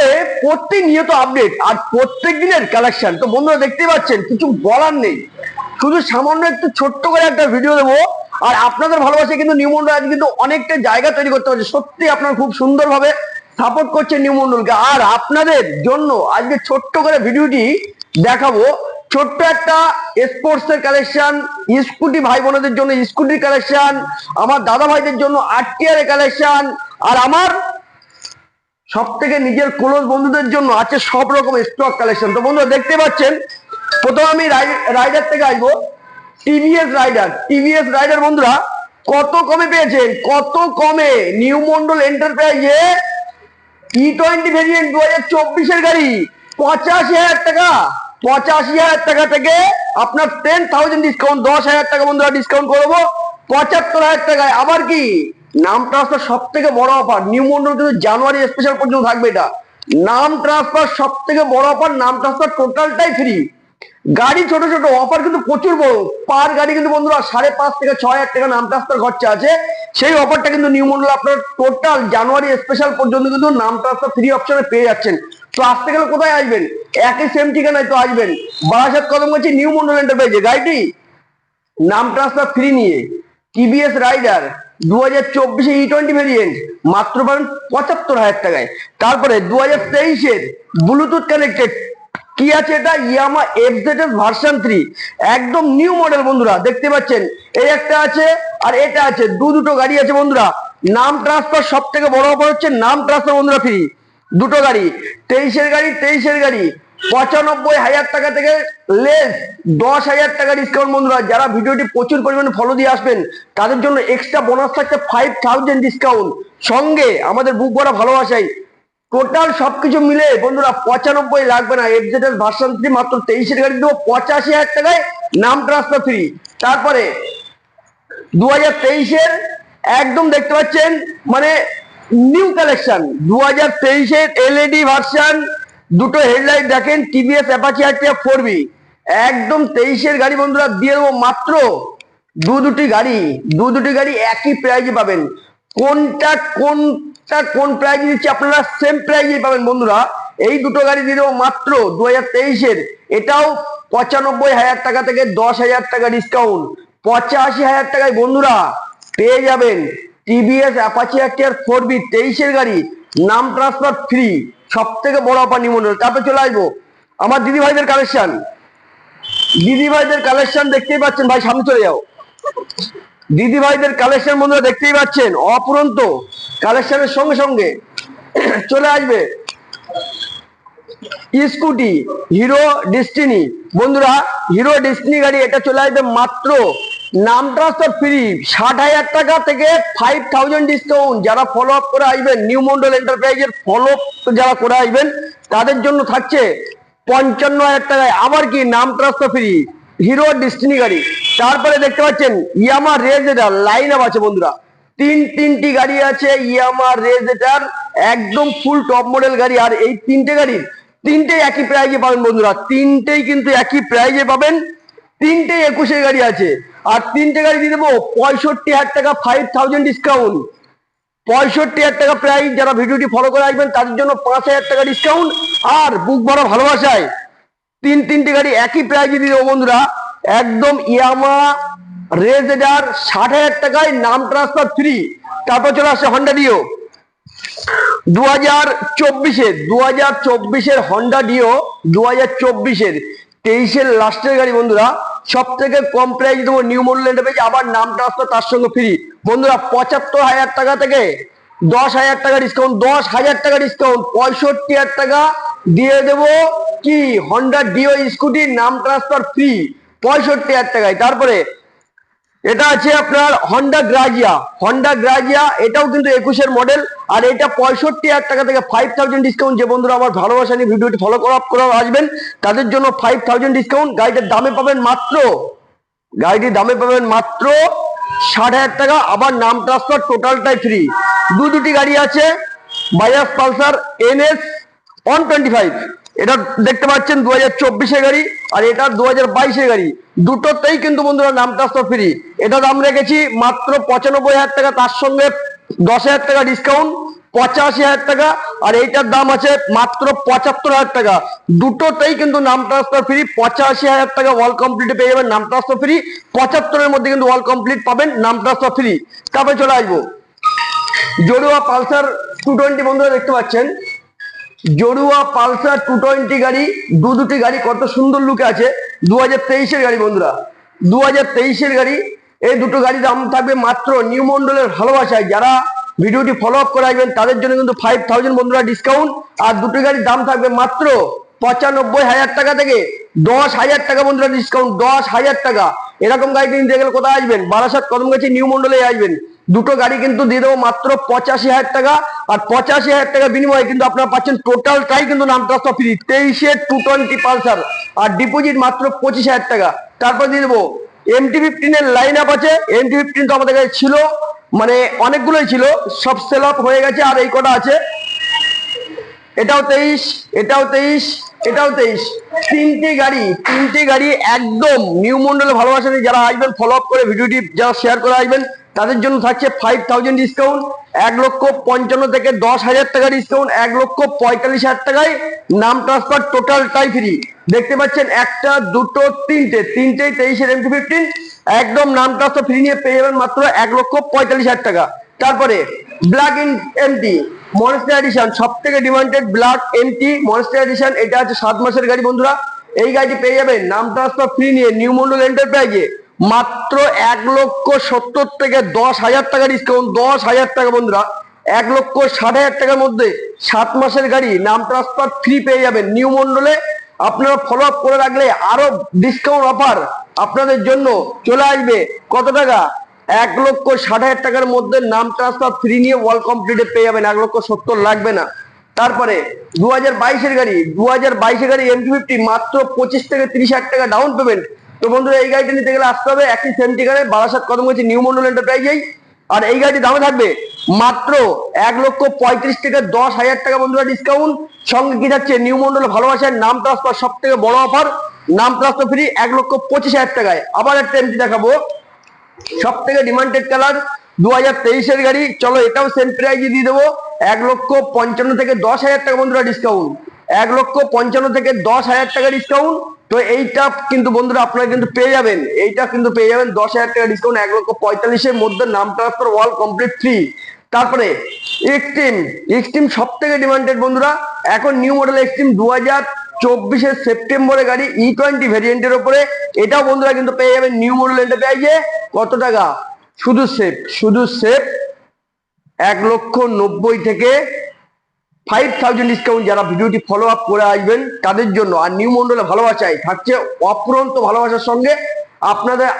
আসলে প্রতিনিয়ত আপডেট আর প্রত্যেক দিনের কালেকশন। তো বন্ধুরা দেখতে পাচ্ছেন, কিছু বলার নেই, শুধু সামান্য একটু ছোট্ট করে একটা ভিডিও দেবো। আর আপনাদের ভালোবাসে কিন্তু নিউ মন্ডল আজ কিন্তু অনেকটা জায়গা তৈরি করতে পারছে। সত্যি আপনারা খুব সুন্দরভাবে সাপোর্ট করছেন নিউ মন্ডলকে। আর আপনাদের জন্য আজকে ছোট্ট করে ভিডিওটি দেখাবো। ছোট্ট একটা স্পোর্টস এর কালেকশন, স্কুটি ভাই বোনদের জন্য স্কুটির কালেকশন, আমার দাদা ভাইদের জন্য আরটিআর এর কালেকশন, আর আমার সব থেকে নিজের ক্লোজ বন্ধুদের জন্য আছে সব রকম স্টক কালেকশন। তো বন্ধুরা দেখতে পাচ্ছেন, প্রথম আমি রাইডার থেকে আসবো। টিভিএস রাইডার বন্ধুরা কত কমে পেয়েছেন, কত কমে নিউ মন্ডল এন্টারপ্রাইজে E20 ভেরিয়েন্ট 2024-এর গাড়ি 85,000 টাকা। 85,000 টাকা থেকে আপনার 10,000 ডিসকাউন্ট, 10,000 টাকা বন্ধুরা ডিসকাউন্ট করবো 75,000 টাকায়। আবার কি নাম ট্রান্সফার সব থেকে বড় অফার নিউ মন্ডল কিন্তু জানুয়ারি স্পেশাল পর্যন্ত থাকবে। এটা নাম ট্রান্সফার সব থেকে বড় অফার, নাম ট্রান্সফার টোটালটাই ফ্রি। গাড়ি ছোট ছোট অফার কিন্তু প্রচুর বড়, পার গাড়ি কিন্তু বন্ধুরা 5,500 থেকে 6,000 টাকা নাম ট্রান্সফার খরচা আছে। সেই অফারটা কিন্তু নিউ মন্ডল আপনার টোটাল জানুয়ারি স্পেশাল পর্যন্ত কিন্তু নাম ট্রান্সফার ফ্রি অপশনে পেয়ে যাচ্ছেন। তো আসতে গেলে কোথায় আসবেন? একই সেম ঠিকানায় তো আসবেন, বারাসাত কদমগাছি নিউ মন্ডল এন্টারপ্রাইজে। গাড়িটি নাম ট্রান্সফার ফ্রি নিয়ে টিভিএস রাইডার 2024 E20 ভেরিয়েন্ট মাত্র পাবেন 75,000 টাকায়। তারপরে 2023-এর ব্লুটুথ কানেক্টেড কি আছে, এটা ইয়ামা এফজেডএস ভার্সন 3, একদম নিউ মডেল বন্ধুরা দেখতে পাচ্ছেন। এই একটা আছে আর এটা আছে, দুটো গাড়ি আছে বন্ধুরা। নাম ট্রান্সফার সব থেকে বড় অফার হচ্ছে নাম ট্রান্সফার বন্ধুরা ফ্রি। দুটো গাড়ি 23-এর গাড়ি 95,000 টাকা থেকে লেস 10,000 টাকা ডিসকাউন্ট বন্ধুরা। যারা ভিডিওটি প্রচুর পরিমাণে ফলো দিয়ে আসবেন তাদের জন্য এক্সট্রা বোনাস থাকছে 5,000 ডিসকাউন্ট, সঙ্গে আমাদের বুক ভরা ভালোবাসাই। টোটাল সবকিছু মিলে বন্ধুরা 95 লাগবে না। এফজেডএস ভার্সন 3 মাত্র 23-এর গাড়ি দেবো 85,000 টাকায়, নাম ট্রান্সফার ফ্রি। তারপরে 2023-এর একদম দেখতে পাচ্ছেন মানে নিউ কালেকশন 2023-এর এলইডি ভার্সন, দুটো হেডলাইট দেখেন, টিভিএস অ্যাপাচি আরটিআর 4B, একদম 23-এর গাড়ি বন্ধুরা দিয়ে দেবো মাত্র দুটি গাড়ি একই প্রাইজে পাবেন। কোন প্রাইজে দিচ্ছি আপনারা সেম প্রাইজে পাবেন বন্ধুরা। এই দুটো গাড়ি দিয়ে দেবো মাত্র 2023-এর, এটাও 95,000 টাকা থেকে 10,000 টাকা ডিসকাউন্ট, 85,000 টাকায় বন্ধুরা পেয়ে যাবেন টিভিএস অ্যাপাচি আরটিআর 4B 23-এর গাড়ি, নাম ট্রান্সফার ফ্রি, সব থেকে বড় অফার নিউ মডেল। তারপর চলে আসবো আমার দিদি ভাইদের কালেকশন দেখতেই পাচ্ছেন। ভাই সামনে চলে যাও। দিদি ভাইদের কালেকশন বন্ধুরা দেখতেই পাচ্ছেন, অপুরন্ত কালেকশনের সঙ্গে সঙ্গে চলে আসবে স্কুটি হিরো ডেস্টিনি বন্ধুরা। হিরো ডেস্টিনি গাড়ি এটা চলে আসবে মাত্র নাম ট্রান্সফার ফ্রি 60,000 টাকা থেকে 5,000 ডিসকাউন্ট। যারা ফলো আপ করে আসবেন নিউ মন্ডল এন্টারপ্রাইজের ফলো আপ যারা করে আসবেন তাদের জন্য থাকছে 55,000 টাকায়। আবার কি নাম ট্রান্সফার ফ্রি হিরো ডেস্টিনি গাড়ি। তারপরে দেখতে পাচ্ছেন ইয়ামা রেজেটার লাইন আপ আছে বন্ধুরা, তিনটি গাড়ি আছে ইয়ামা রেজেটার, একদম ফুল টপ মডেল গাড়ি। আর এই তিনটেই একই প্রাইজে পাবেন বন্ধুরা, তিনটেই কিন্তু একই প্রাইজে পাবেন। তিনটেই 21-এর গাড়ি আছে, আর তিনটে গাড়ি দিয়ে দেবো 65,000 টাকা, 5,000 ডিসকাউন্ট, 65,000 টাকা প্রাইস। যারা ভিডিওটি ফলো করে আসবেন তাদের জন্য 5,000 টাকা ডিসকাউন্ট। আর বুক ভরা ভালোবাসায় তিনটে গাড়ি একই প্রাইজে দিয়ে দেবো বন্ধুরা, একদম ইয়ামা রেজেডার 60,000 টাকায়, নাম ট্রান্সফার ফ্রি। তারপর চলে আসছে হন্ডা ডিও 2024-এর হন্ডা ডিও 2024-এর 23-এর লাস্টের গাড়ি বন্ধুরা। সব থেকে কম প্রাইস দেবো নিউ মডেল এন্টারপ্রাইজ, আবার নাম ট্রান্সফার তার সঙ্গে ফ্রি বন্ধুরা। 75,000 টাকা থেকে 10,000 টাকা ডিসকাউন্ট, 10,000 টাকা ডিসকাউন্ট, 65,000 টাকা দিয়ে দেবো কি হন্ডা ডিও স্কুটি, নাম ট্রান্সফার ফ্রি 65,000 টাকায়। তারপরে এটা আছে আপনার হন্ডা গ্রাজিয়া, এটাও কিন্তু 21-এর মডেল, আর এটা 65,000 টাকা থেকে 5,000 ডিসকাউন্ট। যে বন্ধুরা আমার ভালোবাসা নিয়ে ভিডিওটি ফলো আপ করে আসবেন তাদের জন্য 5,000 ডিসকাউন্ট। গাড়িটির দামে পাবেন মাত্র 60,000 টাকা, আবার নাম ট্রান্সফার টোটালটাই ফ্রি। দুটি গাড়ি আছে বাজাজ পালসার NS 125, এটা দেখতে পাচ্ছেন 2024-এর গাড়ি, আর এটা 2022-এর গাড়ি। দুটোতেই কিন্তু বন্ধুরা নাম ট্রান্সফার ফ্রি। এটা দাম রেখেছি মাত্র 95,000 টাকা, তার সঙ্গে 10,000 টাকা ডিসকাউন্ট, 85,000 টাকা, আর এইটার দাম আছে মাত্র 75,000 টাকা। দুটোতেই কিন্তু নাম ট্রান্সফার ফ্রি। 85,000 টাকা ওয়াল কমপ্লিটে পেয়ে যাবেন নাম ট্রান্সফার ফ্রি, 75-এর মধ্যে কিন্তু ওয়াল কমপ্লিট পাবেন নাম ট্রান্সফার ফ্রি। তারপরে চলে আসবো জড়ুয়া পালসার 220 বন্ধুরা দেখতে পাচ্ছেন, জড়ুয়া পালসার 220 গাড়ি, দুটি গাড়ি কত সুন্দর লুকে আছে। 2023-এর গাড়ি বন্ধুরা, 2023-এর গাড়ি। এই দুটো গাড়ির দাম থাকবে মাত্র নিউ মন্ডলের ভালোবাসায় যারা ভিডিওটি ফলো আপ করে আসবেন তাদের জন্য কিন্তু 5,000 বন্ধুরা ডিসকাউন্ট। আর দুটো গাড়ির দাম থাকবে মাত্র 95,000 টাকা থেকে 10,000 টাকা বন্ধুরা ডিসকাউন্ট, 10,000 টাকা। এরকম গাড়ি কিনতে গেলে কোথায় আসবেন? বারাসাত কদমগাছি নিউ মন্ডলে আসবেন। দুটো গাড়ি কিন্তু দিয়ে দেবো মাত্র 85,000 টাকা, আর 85,000 টাকা বিনিময়ে কিন্তু আপনারা পাচ্ছেন টোটালটাই কিন্তু নাম ট্রান্সফার ফ্রি। 23-এর 220 পালসার, আর ডিপোজিট মাত্র 25,000 টাকা। তারপর দিয়ে দেবো MT-15-এর লাইন আপ আছে। MT-15 তো আমাদের কাছে ছিল, মানে অনেকগুলোই ছিল, সব সেল আপ হয়ে গেছে, আর এই কটা আছে। এটাও 23, এটাও 23, এটাও 23। তিনটে গাড়ি একদম নিউ মন্ডলে ভালোবাসা নিয়ে যারা আসবেন ফলো আপ করে ভিডিওটি যারা শেয়ার করে আসবেন তাদের জন্য থাকছে 5,000 ডিসকাউন্ট, 1,55,000 থেকে 10,000 টাকা ডিসকাউন্ট, 1,45,000 টাকায় নাম ট্রান্সফার টোটালটাই ফ্রি। দেখতে পাচ্ছেন একটা, দুটো, তিনটেই 23-এর MT-15 একদম নাম ট্রান্সফার ফ্রি নিয়ে পেয়ে যাবেন মাত্র 1,45,000 টাকা। তারপরে ব্ল্যাক এমটি মনস্টার এডিশন, সব থেকে demanded black MT monster edition. এটা আছে 7 মাসের গাড়ি বন্ধুরা। এই গাড়িটি পেয়ে যাবেন নাম ট্রান্সফার ফ্রি নিয়ে নিউ মন্ডল এন্টারপ্রাইজে মাত্র 1,70,000 থেকে 10,000 টাকা ডিসকাউন্ট, 10,000 টাকা বন্ধুরা। 1,60,000 টাকার মধ্যে 7 মাসের গাড়ি নাম ট্রান্সফার ফ্রি পেয়ে যাবেন নিউ মন্ডলে। আপনারা ফলো আপ করে রাখলে আরো ডিসকাউন্ট অফার আপনাদের জন্য চলে আসবে। কত টাকা? 1,60,000 টাকার মধ্যে নাম ট্রান্সফার ফ্রি নিয়ে ওয়াল কমপ্লিটে পেয়ে যাবেন, 1,70,000 লাগবে না। তারপরে 2022-এর গাড়ি, 2022-এর গাড়ি MT-50 মাত্র 25 থেকে 30,000 টাকা ডাউন পেমেন্ট। তো বন্ধুরা এই গাড়িটা নিতে গেলে আসতে হবে একই সেম ঠিকানায় বারাসাত কদমগাছি নিউ মন্ডল এন্টারপ্রাইজেই। আর এই গাড়ির দামে থাকবে মাত্র 1,35,000 থেকে 10,000 টাকা বন্ধুরা ডিসকাউন্ট। সঙ্গে কি থাকছে? নিউ মন্ডল ভালোবাসায় নাম ট্রান্সফার, সব থেকে বড় অফার, নাম ট্রান্সফার ফ্রি 1,25,000 টাকায়। আবার একটা এমটি দেখাবো, সব থেকে ডিমান্ডেড কালার, 2023-এর গাড়ি। চলো এটাও সেম প্রাইজে দিয়ে দেবো 1,55,000 থেকে 10,000 টাকা বন্ধুরা ডিসকাউন্ট, 1,55,000 থেকে 10,000 টাকা ডিসকাউন্ট। তো এইটা কিন্তু বন্ধুরা আপনারা কিন্তু পেয়ে যাবেন, এইটা কিন্তু পেয়ে যাবেন 10,000 টাকা ডিসকাউন্ট, 1,45,000-এর মধ্যে নাম ট্রান্সফার ওয়াল কমপ্লিট ফ্রি। তারপরে এক্সট্রিম সব থেকে ডিমান্ডেড বন্ধুরা, এখন নিউ মডেল এক্সট্রিম 2024-এর সেপ্টেম্বরে গাড়ি, E20 ভেরিয়েন্টের উপরে। এটাও বন্ধুরা কিন্তু পেয়ে যাবেন নিউ মডেল এন্টারপ্রাইজে। কত টাকা? শুধু সেফ 1,90,000 থেকে 5,000 ডিসকাউন্ট যারা ভিডিওটি ফলো আপ করে আসবেন তাদের জন্য। আর নিউ মন্ডলে ভালোবাসায় থাকছে অপরন্ত ভালোবাসার সঙ্গে আপনাদের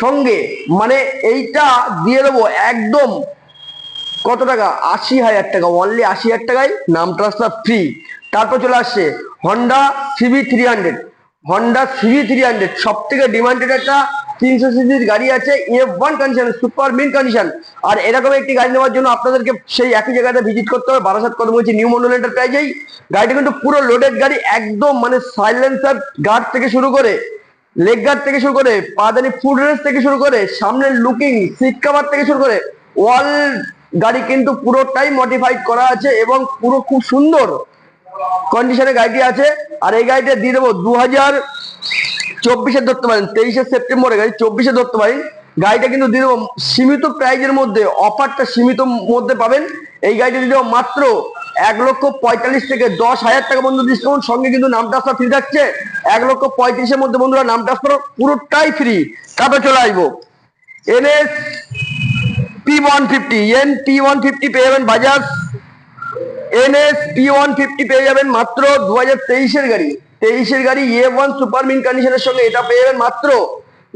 সঙ্গে, মানে এইটা দিয়ে দেবো একদম কত টাকা? 80,000 টাকা, অনলি 80,000 টাকায় নাম ট্রান্সফার ফ্রি। তারপর চলে আসছে হন্ডা CB300, সব থেকে ডিমান্ডেড একটা 300 সিসির গাড়ি আছে, F1 condition, super mint condition. আর এরকম একটি গাড়ি নেওয়ার জন্য আপনাদেরকে সেই একই জায়গাতে ভিজিট করতে হবে বারাসাত কদমগাছি নিউ মন্ডল এন্টারপ্রাইজেই। গাড়িটা কিন্তু পুরো লোডেড গাড়ি একদম, মানে সাইলেন্সার গার্ড থেকে শুরু করে, লেগ গার্ড থেকে শুরু করে, পাদানি ফুড রেস থেকে শুরু করে, সামনের লুকিং সিট কভার থেকে শুরু করে অল গাড়ি কিন্তু পুরোটাই মডিফাইড করা আছে এবং পুরো খুব সুন্দর কন্ডিশনে গাড়িটি আছে। আর এই গাড়িটা দিয়ে দেবো 2024-এর ধরতে পারেন, 23শে সেপ্টেম্বরের গাড়ি, 24-এ ধরতে পারেন। গাড়িটা কিন্তু দিয়ে দেবো সীমিত প্রাইজের মধ্যে, অফারটা সীমিত মধ্যে পাবেন। এই গাড়িটা দিয়ে দেবো মাত্র 1,45,000 থেকে 10,000 টাকা বন্ধু ডিসকাউন্ট। সঙ্গে কিন্তু নাম ট্রান্সফার ফ্রি থাকছে 1,35,000-এর মধ্যে বন্ধুরা নাম ট্রান্সফার পুরোটাই ফ্রি। তারপর চলে আসবো NP150 পেয়ে যাবেন বাজাজ NP150 পেয়ে যাবেন মাত্র 2023-এর গাড়ি, 23-এর গাড়ি A1 সুপার মিন কন্ডিশনের সঙ্গে এটা পেয়ে যাবেন মাত্র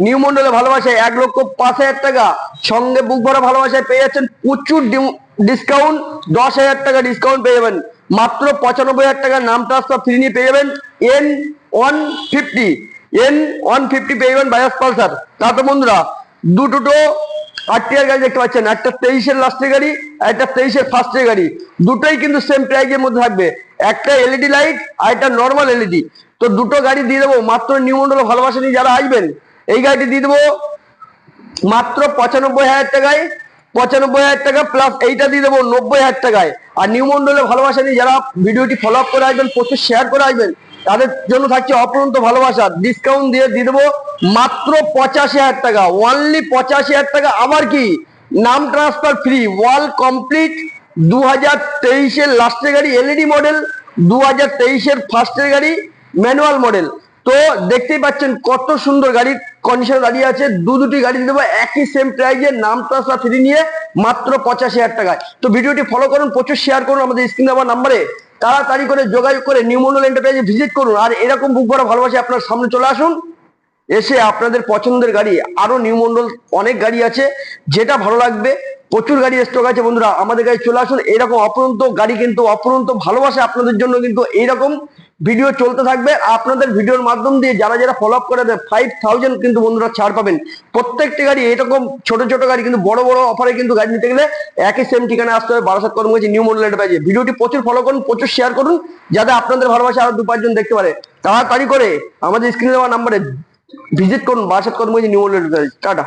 নিউ মন্ডলে ভালোবাসায় 1,05,000 টাকা। সঙ্গে বুক ভরা ভালোবাসায় পেয়ে যাচ্ছেন প্রচুর ডিসকাউন্ট, 10,000 টাকা ডিসকাউন্ট পেয়ে যাবেন মাত্র 95,000 টাকা নাম ট্রান্সফার ফ্রি নিয়ে পেয়ে যাবেন N150 পেয়ে যাবেন বাজাজ পালসার। তারপর বন্ধুরা দুটো আরটিআর গাড়ি দেখতে পাচ্ছেন, একটা 23-এর লাস্টের গাড়ি আর একটা 23-এর ফার্স্টের গাড়ি। দুটোই কিন্তু সেম প্রাইজের মধ্যে থাকবে, একটা এলইডি লাইট আর একটা নর্মাল এলইডি। তো দুটো গাড়ি দিয়ে দেবো মাত্র নিউ মন্ডল ভালোবাসা নিয়ে যারা আসবেন এই গাড়িটি দিয়ে দেবো মাত্র 95,000 টাকায়, 95,000 টাকা প্লাস এইটা দিয়ে দেবো 90,000 টাকায়। আর নিউ মন্ডলে ভালোবাসা নিয়ে যারা ভিডিওটি ফলো আপ করে আসবেন, প্রচুর শেয়ার করে আসবেন, তাদের জন্য থাকছে অপরন্ত ভালোবাসা। ডিসকাউন্ট দিয়ে দেবো মাত্র 85,000 টাকা, অনলি 85,000 টাকা। আবার কি নাম ট্রান্সফার ফ্রি, ওয়াল কমপ্লিট। 2023-এর লাস্টের গাড়ি, এলইডি মডেল, 2023-এর ফার্স্টের গাড়ি, ম্যানুয়াল মডেল। তো দেখতেই পাচ্ছেন কত সুন্দর গাড়ির কন্ডিশন দাঁড়িয়ে আছে। দুটি গাড়ি দেবো একই সেম প্রাইজে, নাম ট্রান্সফার ফ্রি নিয়ে মাত্র 85,000 টাকায়। তো ভিডিওটি ফলো করুন, প্রচুর শেয়ার করুন, আমাদের স্ক্রিন দেওয়া নাম্বারে তাড়াতাড়ি করে যোগাযোগ করে নিউ মন্ডল এন্টারপ্রাইজে ভিজিট করুন। আর এরকম বুক ভরা ভালোবাসে আপনার সামনে চলে আসুন, এসে আপনাদের পছন্দের গাড়ি, আরো নিউ মন্ডল অনেক গাড়ি আছে, যেটা ভালো লাগবে। প্রচুর গাড়ি স্টক আছে বন্ধুরা, আমাদের গাড়ি চলে আসুন। এরকম অপরন্ত গাড়ি কিন্তু অপরন্ত ভালোবাসে আপনাদের জন্য কিন্তু এইরকম ভিডিও চলতে থাকবে। আপনাদের ভিডিওর মাধ্যম দিয়ে যারা যারা ফলো আপ করে দেয় 5,000 কিন্তু বন্ধুরা ছাড় পাবেন প্রত্যেকটি গাড়ি। এরকম ছোট ছোট গাড়ি কিন্তু বড় বড় অফারে কিন্তু গাড়ি নিতে গেলে একই সেম ঠিকানা আসতে হবে, বারাসাত কর্মকারী নিউ মন্ডল এন্টারপ্রাইজে। ভিডিওটি প্রচুর ফলো করুন, প্রচুর শেয়ার করুন, যাতে আপনাদের ভালোবাসা আরো 2-5 জন দেখতে পারে। তাড়াতাড়ি করে আমাদের স্ক্রিনে দেওয়া নাম্বারে ভিজিট করুন, বারাসাত কর্মকারী নিউ মন্ডল এন্টারপ্রাইজ। টাটা।